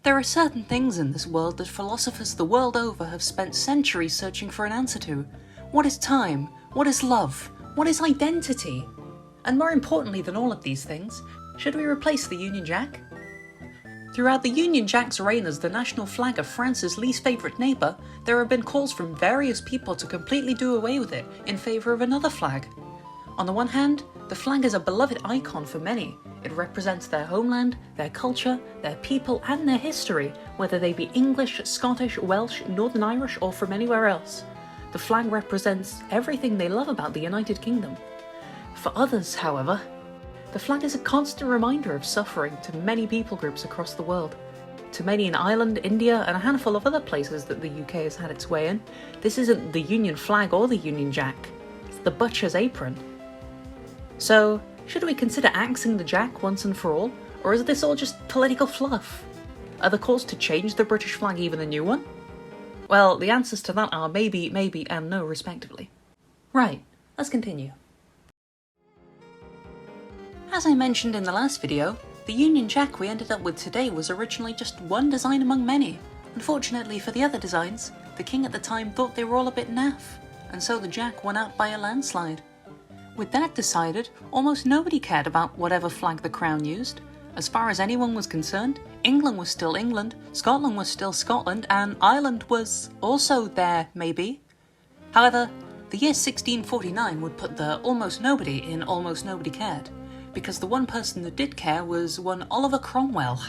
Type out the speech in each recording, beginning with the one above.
There are certain things in this world that philosophers the world over have spent centuries searching for an answer to. What is time? What is love? What is identity? And more importantly than all of these things, should we replace the Union Jack? Throughout the Union Jack's reign as the national flag of France's least favourite neighbour, there have been calls from various people to completely do away with it in favour of another flag. On the one hand, the flag is a beloved icon for many. It represents their homeland, their culture, their people and their history, whether they be English, Scottish, Welsh, Northern Irish or from anywhere else. The flag represents everything they love about the United Kingdom. For others, however, the flag is a constant reminder of suffering to many people groups across the world. To many in Ireland, India and a handful of other places that the UK has had its way in, this isn't the Union flag or the Union Jack, it's the butcher's apron. So, should we consider axing the Jack once and for all, or is this all just political fluff? Are the calls to change the British flag even a new one? Well, the answers to that are maybe, and no respectively. Right, let's continue. As I mentioned in the last video, the Union Jack we ended up with today was originally just one design among many. Unfortunately for the other designs, the king at the time thought they were all a bit naff, and so the Jack won out by a landslide. With that decided, almost nobody cared about whatever flag the crown used. As far as anyone was concerned, England was still England, Scotland was still Scotland, and Ireland was also there, maybe. However, the year 1649 would put the almost nobody in almost nobody cared, because the one person that did care was one Oliver Cromwell.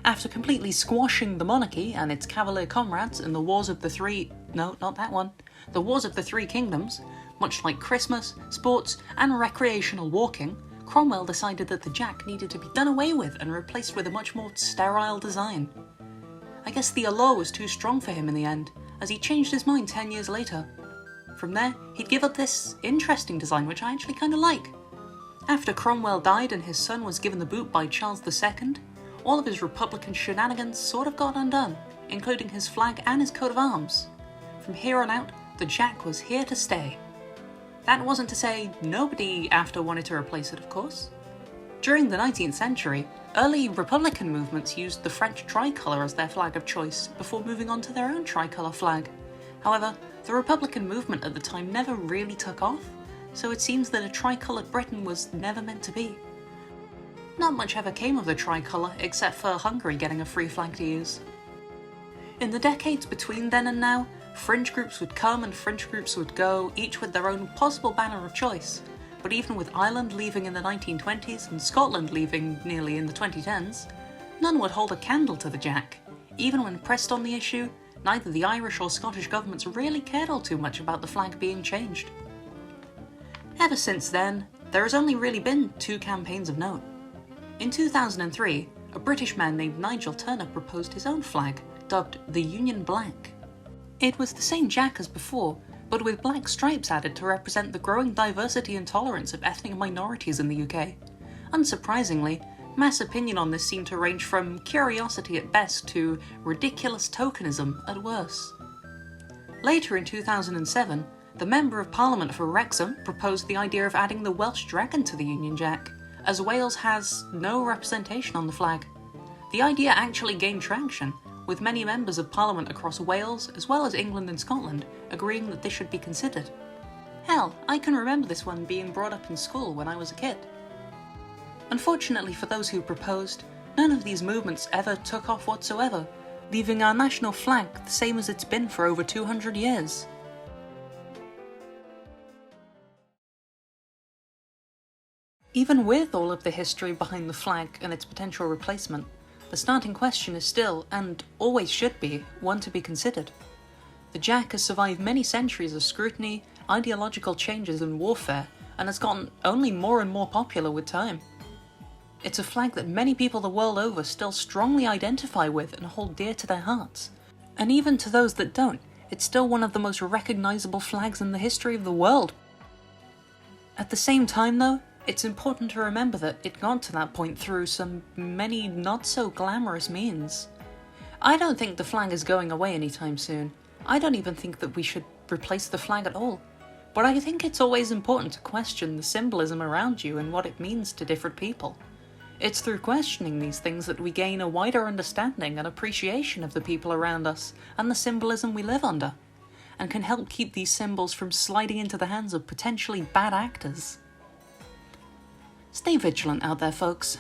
After completely squashing the monarchy and its cavalier comrades in the Wars of the Three... no, not that one. The Wars of the Three Kingdoms, much like Christmas, sports, and recreational walking, Cromwell decided that the Jack needed to be done away with and replaced with a much more sterile design. I guess the allure was too strong for him in the end, as he changed his mind 10 years later. From there, he'd give up this interesting design which I actually kinda like. After Cromwell died and his son was given the boot by Charles II, all of his Republican shenanigans sort of got undone, including his flag and his coat of arms. From here on out, the Jack was here to stay. That wasn't to say nobody after wanted to replace it, of course. During the 19th century, early Republican movements used the French tricolour as their flag of choice before moving on to their own tricolour flag. However, the Republican movement at the time never really took off, so it seems that a tricoloured Britain was never meant to be. Not much ever came of the tricolour except for Hungary getting a free flag to use. In the decades between then and now, fringe groups would come and fringe groups would go, each with their own possible banner of choice. But even with Ireland leaving in the 1920s and Scotland leaving nearly in the 2010s, none would hold a candle to the Jack. Even when pressed on the issue, neither the Irish or Scottish governments really cared all too much about the flag being changed. Ever since then, there has only really been two campaigns of note. In 2003, a British man named Nigel Turner proposed his own flag, dubbed the Union Black. It was the same Jack as before, but with black stripes added to represent the growing diversity and tolerance of ethnic minorities in the UK. Unsurprisingly, mass opinion on this seemed to range from curiosity at best to ridiculous tokenism at worst. Later in 2007, the Member of Parliament for Wrexham proposed the idea of adding the Welsh dragon to the Union Jack, as Wales has no representation on the flag. The idea actually gained traction, with many members of Parliament across Wales, as well as England and Scotland, agreeing that this should be considered. Hell, I can remember this one being brought up in school when I was a kid. Unfortunately for those who proposed, none of these movements ever took off whatsoever, leaving our national flag the same as it's been for over 200 years. Even with all of the history behind the flag and its potential replacement, the starting question is still, and always should be, one to be considered. The Jack has survived many centuries of scrutiny, ideological changes and warfare, and has gotten only more and more popular with time. It's a flag that many people the world over still strongly identify with and hold dear to their hearts. And even to those that don't, it's still one of the most recognisable flags in the history of the world. At the same time though, it's important to remember that it got to that point through some many not so glamorous means. I don't think the flag is going away anytime soon. I don't even think that we should replace the flag at all. But I think it's always important to question the symbolism around you and what it means to different people. It's through questioning these things that we gain a wider understanding and appreciation of the people around us and the symbolism we live under, and can help keep these symbols from sliding into the hands of potentially bad actors. Stay vigilant out there, folks.